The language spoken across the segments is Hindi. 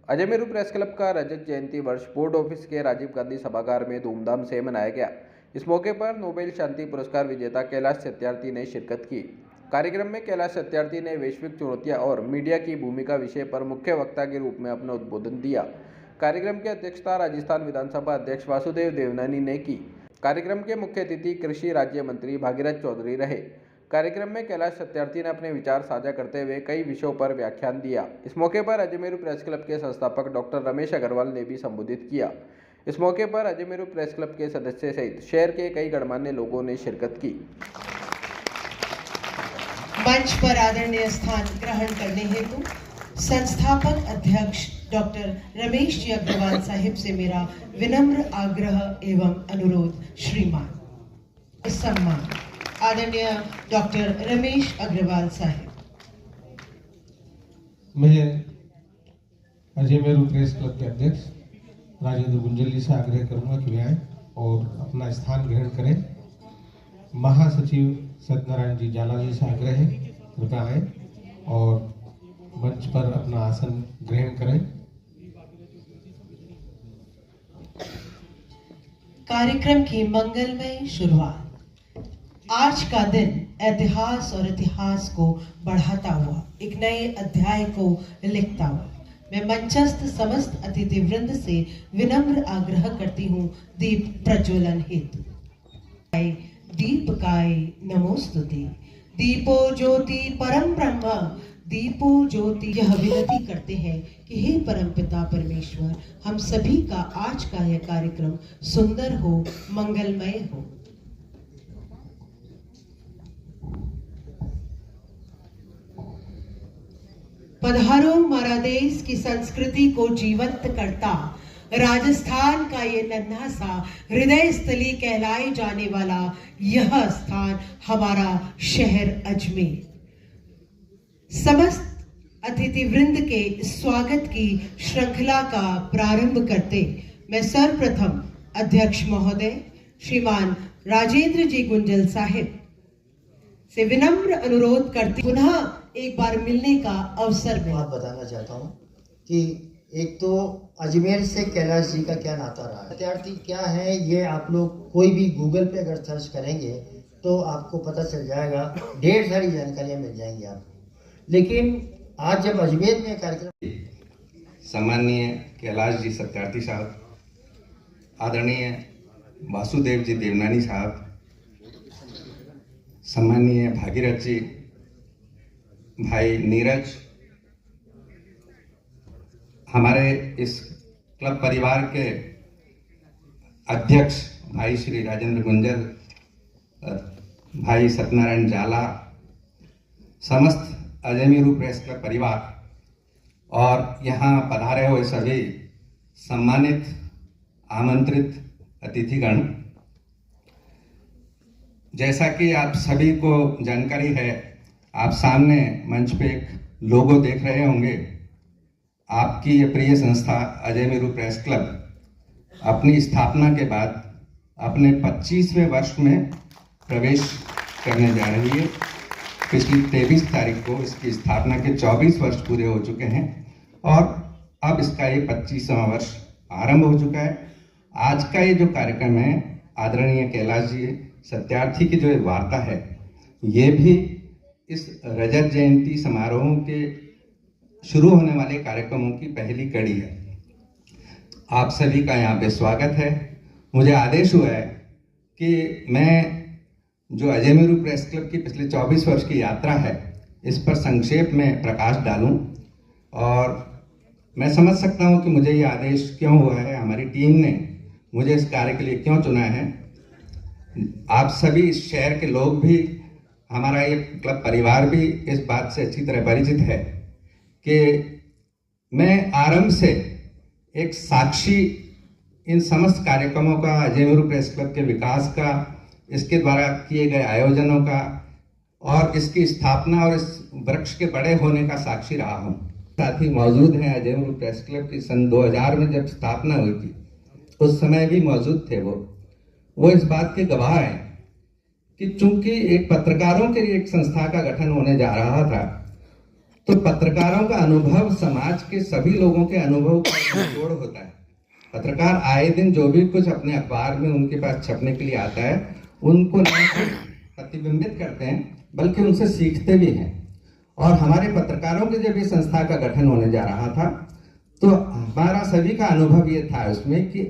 अजमेरू प्रेस क्लब का रजत जयंती वर्ष बोर्ड ऑफिस के राजीव गांधी सभागार में धूमधाम से मनाया गया। इस मौके पर नोबेल शांति पुरस्कार विजेता कैलाश सत्यार्थी ने शिरकत की। कार्यक्रम में कैलाश सत्यार्थी ने वैश्विक चुनौतियां और मीडिया की भूमिका विषय पर मुख्य वक्ता के रूप में अपना उद्बोधन दिया। कार्यक्रम की अध्यक्षता राजस्थान विधानसभा अध्यक्ष वासुदेव देवनानी ने की। कार्यक्रम के मुख्य अतिथि कृषि राज्य मंत्री भागीरथ चौधरी रहे। कार्यक्रम में कैलाश सत्यार्थी ने अपने विचार साझा करते हुए कई विषयों पर व्याख्यान दिया। इस मौके पर अजमेरू प्रेस क्लब के संस्थापक डॉक्टर रमेश अग्रवाल ने भी संबोधित किया। इस मौके पर अजमेरू प्रेस क्लब के सदस्य सहित शहर के कई गणमान्य लोगों ने शिरकत की। मंच पर आदरणीय स्थान ग्रहण करने हेतु संस्थापक अध्यक्ष डॉक्टर रमेश जी अग्रवाल साहिब से मेरा विनम्र आग्रह एवं अनुरोध। श्रीमान सम्मान आदरणीय डॉक्टर रमेश अग्रवाल साहिब। मैं अजमेरू प्रेस क्लब के अध्यक्ष राजेंद्र गुंजल जी से आग्रह करूंगा कि वे आए और अपना स्थान ग्रहण करें। महासचिव सत्यनारायण जी जाला जी से आग्रह है कृपया आए और मंच पर अपना आसन ग्रहण करें। कार्यक्रम की मंगलमय शुरुआत। आज का दिन इतिहास और इतिहास को बढ़ाता हुआ एक नए अध्याय को लिखता हुआ मैं मंचस्थ समस्त अतिथि वृंद से विनम्र आग्रह करती हूँ दीप प्रज्वलन हेतु। दीपकाय नमोस्तुते। दीपो ज्योति परम ब्रह्म दीपो ज्योति। यह विनती करते हैं कि हे परमपिता परमेश्वर, हम सभी का आज का यह कार्यक्रम सुंदर हो, मंगलमय हो। पधारो हमारा देश की संस्कृति को जीवंत करता राजस्थान का ये नन्हा सा हृदय स्थली कहलाए जाने वाला यह स्थान हमारा शहर अजमेर। समस्त अतिथि वृंद के स्वागत की श्रृंखला का प्रारंभ करते मैं सर्वप्रथम अध्यक्ष महोदय श्रीमान राजेंद्र जी गुंजल साहिब से विनम्र अनुरोध करती पुनः एक बार मिलने का अवसर में बात बताना चाहता हूँ कि एक तो अजमेर से कैलाश जी का क्या नाता रहा है, सत्यार्थी क्या है, ये आप लोग कोई भी गूगल पे अगर सर्च करेंगे तो आपको पता चल जाएगा, ढेर सारी जानकारियाँ मिल जाएंगी आपको। लेकिन आज जब अजमेर में कार्यक्रम, सम्माननीय कैलाश जी सत्यार्थी साहब, आदरणीय वासुदेव जी देवनानी साहब, सम्माननीय भागीरथ जी, भाई नीरज, हमारे इस क्लब परिवार के अध्यक्ष भाई श्री राजेंद्र गुंजल, भाई सत्यनारायण जाला, समस्त अजमेरू प्रेस क्लब परिवार और यहाँ पधारे हुए सभी सम्मानित आमंत्रित अतिथिगण, जैसा कि आप सभी को जानकारी है, आप सामने मंच पे एक लोगो देख रहे होंगे। आपकी ये प्रिय संस्था अजमेरू प्रेस क्लब अपनी स्थापना के बाद अपने 25वें वर्ष में प्रवेश करने जा रही है। पिछली 23 तारीख को इसकी स्थापना के 24 वर्ष पूरे हो चुके हैं और अब इसका ये 25वां वर्ष आरंभ हो चुका है। आज का ये जो कार्यक्रम है, आदरणीय कैलाश जी सत्यार्थी की जो वार्ता है, ये भी इस रजत जयंती समारोहों के शुरू होने वाले कार्यक्रमों की पहली कड़ी है। आप सभी का यहाँ पे स्वागत है। मुझे आदेश हुआ है कि मैं जो अजमेरू प्रेस क्लब की पिछले 24 वर्ष की यात्रा है, इस पर संक्षेप में प्रकाश डालूं और मैं समझ सकता हूँ कि मुझे ये आदेश क्यों हुआ है, हमारी टीम ने मुझे इस कार्य के लिए क्यों चुना है। आप सभी इस शहर के लोग भी, हमारा ये क्लब परिवार भी इस बात से अच्छी तरह परिचित है कि मैं आरंभ से एक साक्षी इन समस्त कार्यक्रमों का, अजमेरू प्रेस क्लब के विकास का, इसके द्वारा किए गए आयोजनों का और इसकी स्थापना और इस वृक्ष के बड़े होने का साक्षी रहा हूँ। साथ ही मौजूद हैं अजमेरू प्रेस क्लब की सन 2000 में जब स्थापना हुई थी, उस समय भी मौजूद थे। वो इस बात के गवाह हैं कि चूंकि एक पत्रकारों के लिए एक संस्था का गठन होने जा रहा था तो पत्रकारों का अनुभव समाज के सभी लोगों के अनुभव का एक निचोड़ होता है। पत्रकार आए दिन जो भी कुछ अपने अखबार में उनके पास छपने के लिए आता है, उनको न सिर्फ प्रतिबिंबित करते हैं बल्कि उनसे सीखते भी हैं। और हमारे पत्रकारों के जब इस संस्था का गठन होने जा रहा था तो हमारा सभी का अनुभव ये था उसमें कि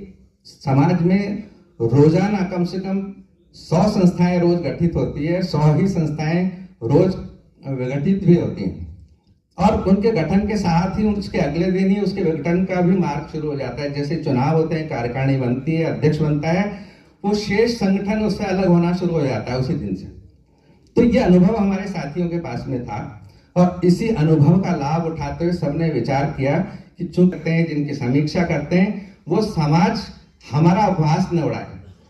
समाज में रोजाना कम से कम 100 संस्थाएं रोज गठित होती है, 100 ही संस्थाएं रोज विघटित भी होती हैं। और उनके गठन के साथ ही उसके अगले दिन ही उसके विघटन का भी मार्ग शुरू हो जाता है। जैसे चुनाव होते हैं, कार्यकारिणी बनती है, अध्यक्ष बनता है, वो शेष संगठन उससे अलग होना शुरू हो जाता है उसी दिन से। तो ये अनुभव हमारे साथियों के पास में था और इसी अनुभव का लाभ उठाते हुए सबने विचार किया कि चुनते हैं, जिनकी समीक्षा करते हैं, वो समाज हमारा उपहास न उड़ाए।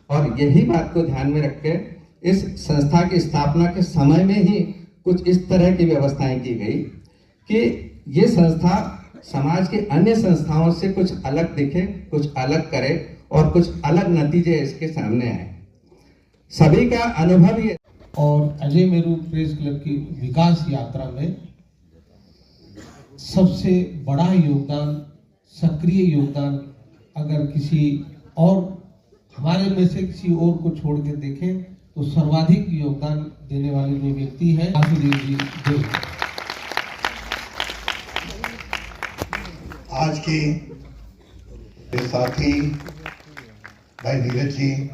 और यही बात को ध्यान में रख के इस संस्था की स्थापना के समय में ही कुछ इस तरह की व्यवस्थाएं की गई कि ये संस्था समाज के अन्य संस्थाओं से कुछ अलग दिखे, कुछ अलग करे और कुछ अलग नतीजे इसके सामने आए। सभी का अनुभव ये। और अजय मेरू प्रेस क्लब की विकास यात्रा में सबसे बड़ा योगदान, सक्रिय योगदान, अगर किसी और हमारे में से किसी और को छोड़ के देखें तो सर्वाधिक योगदान देने वाले जो व्यक्ति हैं आशुदेव जी देव। आज के साथी भाई नीरज जी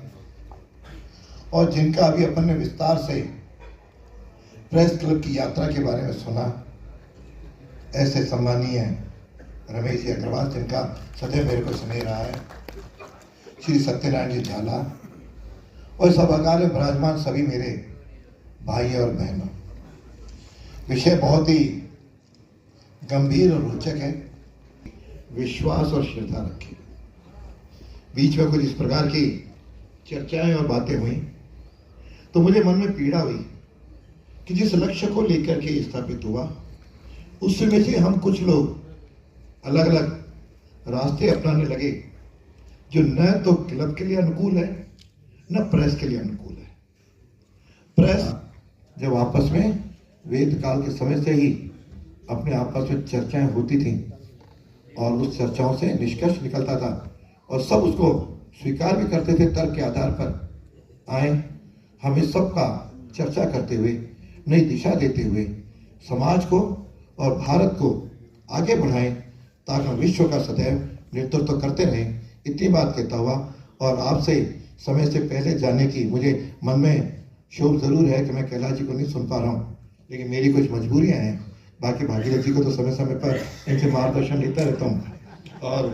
और जिनका अभी अपन ने विस्तार से प्रेस क्लब की यात्रा के बारे में सुना, ऐसे सम्मानीय रमेश जी अग्रवाल जिनका सदैव मेरे को स्नेह रहा है, श्री सत्यनारायण जी झाला और सभागार में विराजमान सभी मेरे भाई और बहनों। विषय बहुत ही गंभीर और रोचक है। विश्वास और श्रद्धा रखें। बीच में कुछ इस प्रकार की चर्चाएं और बातें हुई तो मुझे मन में पीड़ा हुई कि जिस लक्ष्य को लेकर के स्थापित हुआ उसमें से हम कुछ लोग अलग अलग रास्ते अपनाने लगे जो न तो क्लब के लिए अनुकूल है न प्रेस के लिए अनुकूल है। प्रेस जब आपस में वेद काल के समय से ही अपने आपस में चर्चाएं होती थी और उस चर्चाओं से निष्कर्ष निकलता था और सब उसको स्वीकार भी करते थे तर्क के आधार पर। आए हम इस सब का चर्चा करते हुए, नई दिशा देते हुए समाज को और भारत को आगे बढ़ाएं ताकि हम विश्व का सदैव नेतृत्व करते रहें। इतनी बात कहता हुआ और आपसे समय से पहले जाने की मुझे मन में शोक जरूर है कि मैं कैलाश जी को नहीं सुन पा रहा हूँ, लेकिन मेरी कुछ मजबूरियाँ हैं। बाकी भागीरथ जी को तो समय समय पर इनसे मार्गदर्शन लेता रहता हूँ। और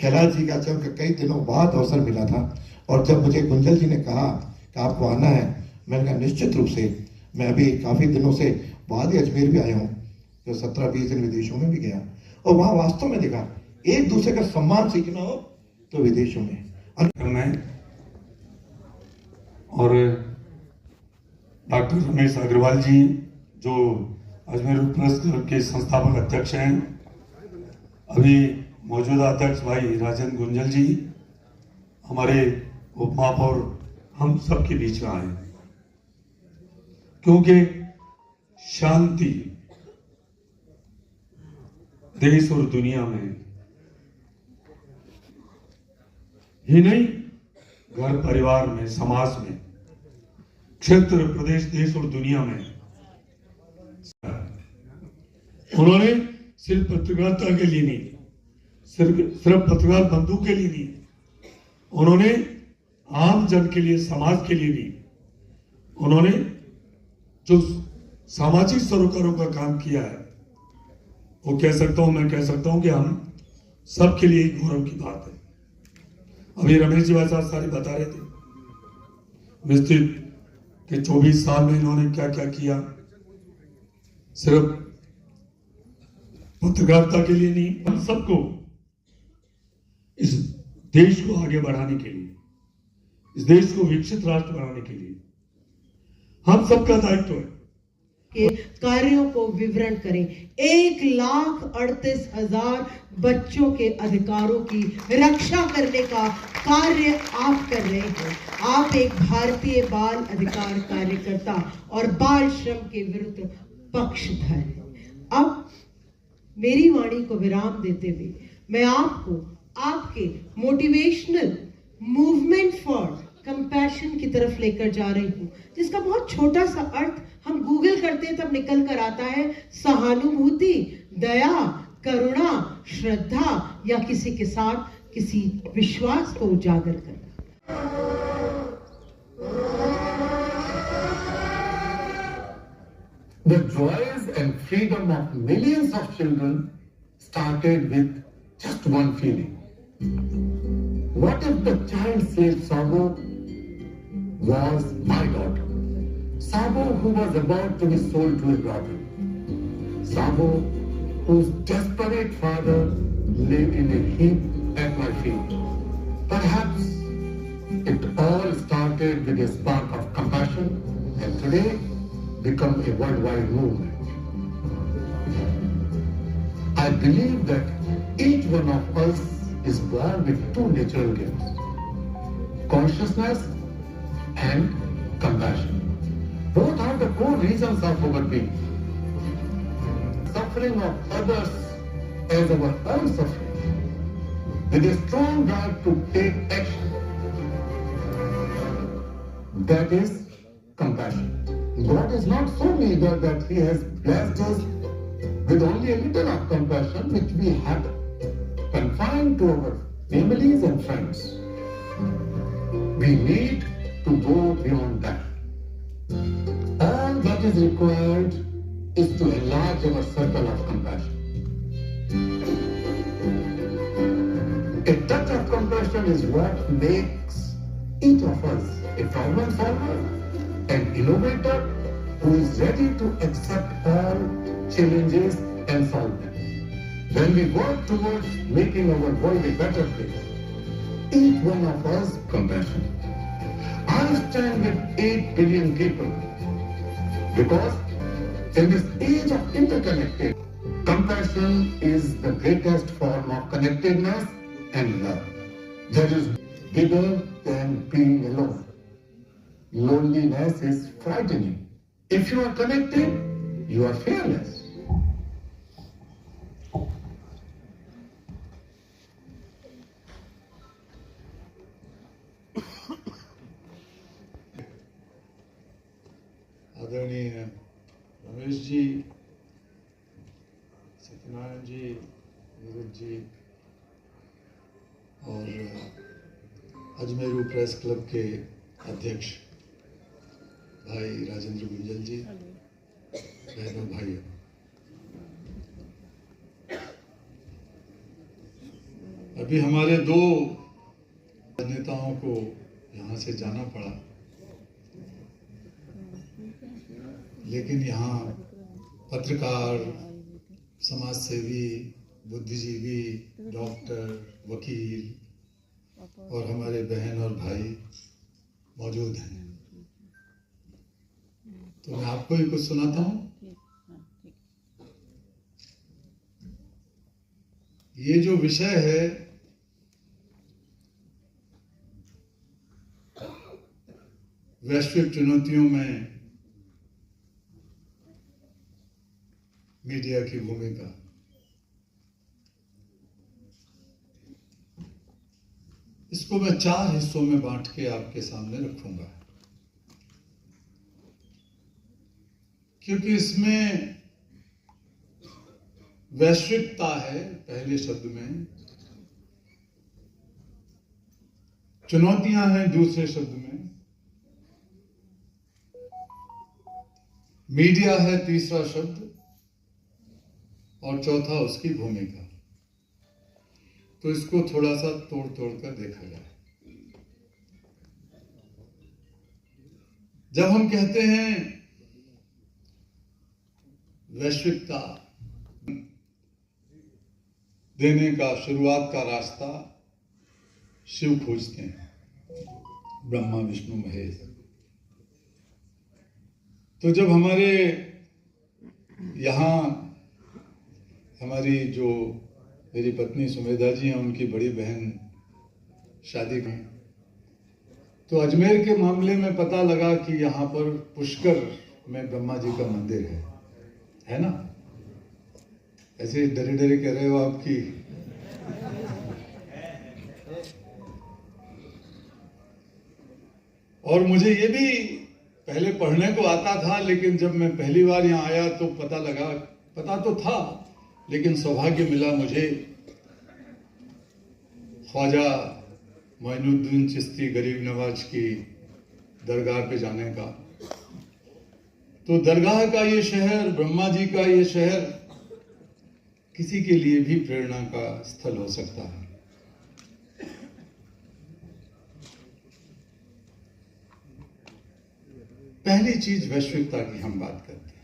कैलाश जी का जब कई दिनों बाद अवसर मिला था और जब मुझे गुंजल जी ने कहा कि आपको आना है, मैंने कहा निश्चित रूप से। मैं अभी काफ़ी दिनों से बाद ही अजमेर भी आया हूँ, जो 17-20 दिन विदेशों में भी गया और वहाँ वास्तव में देखा एक दूसरे का सम्मान सीखना हो तो विदेशों में। और डॉक्टर रमेश अग्रवाल जी जो अजमेर प्रेस क्लब के संस्थापक अध्यक्ष हैं, अभी मौजूदा अध्यक्ष भाई राजेंद्र गुंजल जी, हमारे उपमहापौर, हम सब के बीच में आए क्योंकि शांति देश और दुनिया में ही नहीं, घर परिवार में, समाज में, क्षेत्र, प्रदेश, देश और दुनिया में उन्होंने सिर्फ पत्रकारिता के लिए नहीं, सिर्फ पत्रकार बंधु के लिए नहीं, उन्होंने आम जन के लिए, समाज के लिए भी उन्होंने जो सामाजिक सरोकारों का काम किया है, वो कह सकता हूं, मैं कह सकता हूं कि हम सबके लिए गौरव की बात है। अभी रमेश जी भाई साहब सारी बता रहे थे विस्तृत कि 24 साल में इन्होंने क्या क्या किया, सिर्फ पत्रकारिता के लिए नहीं, हम सबको इस देश को आगे बढ़ाने के लिए, इस देश को विकसित राष्ट्र बनाने के लिए हम सबका दायित्व है के कार्यों को विवरण करें। 1,38,000 बच्चों के अधिकारों की रक्षा करने का कार्य आप कर रहे हैं। आप एक भारतीय बाल अधिकार कार्यकर्ता और बाल श्रम के विरुद्ध पक्षधर हैं। अब मेरी वाणी को विराम देते हुए मैं आपको आपके मोटिवेशनल मूवमेंट फॉर कंपैशन की तरफ लेकर जा रही हूं, जिसका बहुत छोटा सा अर्थ हम गूगल करते हैं तब निकल कर आता है सहानुभूति, दया, करुणा, श्रद्धा या किसी के साथ किसी विश्वास को उजागर करना। The joys and freedom of millions of children started with just one feeling. What if the child slave Sabo was my daughter? Sabo, who was about to be sold to his brother. Sabo, whose desperate father lived in a heap at my feet. Perhaps it all started with a spark of compassion and today become a worldwide movement. I believe that each one of us is born with two natural gifts, consciousness and compassion. Both are the core reasons of our being. Suffering of others as our own suffering, with a strong drive to take action. That is compassion. God is not so meager that He has blessed us with only a little of compassion which we have confined to our families and friends. We need to go beyond that. All that is required is to enlarge our circle of compassion. A touch of compassion is what makes each of us a problem solver, an innovator who is ready to accept all challenges and solve them. When we work towards making our world a better place, each one of us compassion. I stand with 8 billion people because in this age of interconnected, compassion is the greatest form of connectedness and love. That is bigger than being alone. Loneliness is frightening. If you are connected, you are fearless. आदरणीय रमेश जी, सत्यनारायण जी, नीरज जी और अजमेरू प्रेस क्लब के अध्यक्ष भाई राजेंद्र गुंजल जी, बहनों भाइयों, अभी हमारे दो नेताओं को यहाँ से जाना पड़ा, लेकिन यहाँ पत्रकार, समाजसेवी, बुद्धिजीवी, डॉक्टर, वकील और हमारे बहन और भाई मौजूद हैं। तो मैं आपको ही कुछ सुनाता हूँ। ये जो विषय है वैश्विक चुनौतियों में मीडिया की भूमिका, इसको मैं 4 हिस्सों में बांट के आपके सामने रखूंगा, क्योंकि इसमें वैश्विकता है पहले शब्द में, चुनौतियां हैं दूसरे शब्द में, मीडिया है तीसरा शब्द और चौथा उसकी भूमिका। तो इसको थोड़ा सा तोड़ तोड़ कर देखा जाए। जब हम कहते हैं वैश्विकता देने का शुरुआत का रास्ता शिव खोजते हैं, ब्रह्मा विष्णु महेश। तो जब हमारे यहाँ हमारी जो मेरी पत्नी सुमेधा जी हैं, उनकी बड़ी बहन शादी की, तो अजमेर के मामले में पता लगा कि यहाँ पर पुष्कर में ब्रह्मा जी का मंदिर है ना। ऐसे डरे डरे कह रहे हो आपकी। और मुझे ये भी पहले पढ़ने को आता था, लेकिन जब मैं पहली बार यहाँ आया तो पता लगा, पता तो था लेकिन सौभाग्य मिला मुझे ख्वाजा मोइनुद्दीन चिश्ती गरीब नवाज की दरगाह पे जाने का। तो दरगाह का ये शहर, ब्रह्मा जी का ये शहर किसी के लिए भी प्रेरणा का स्थल हो सकता है। पहली चीज वैश्विकता की हम बात करते हैं।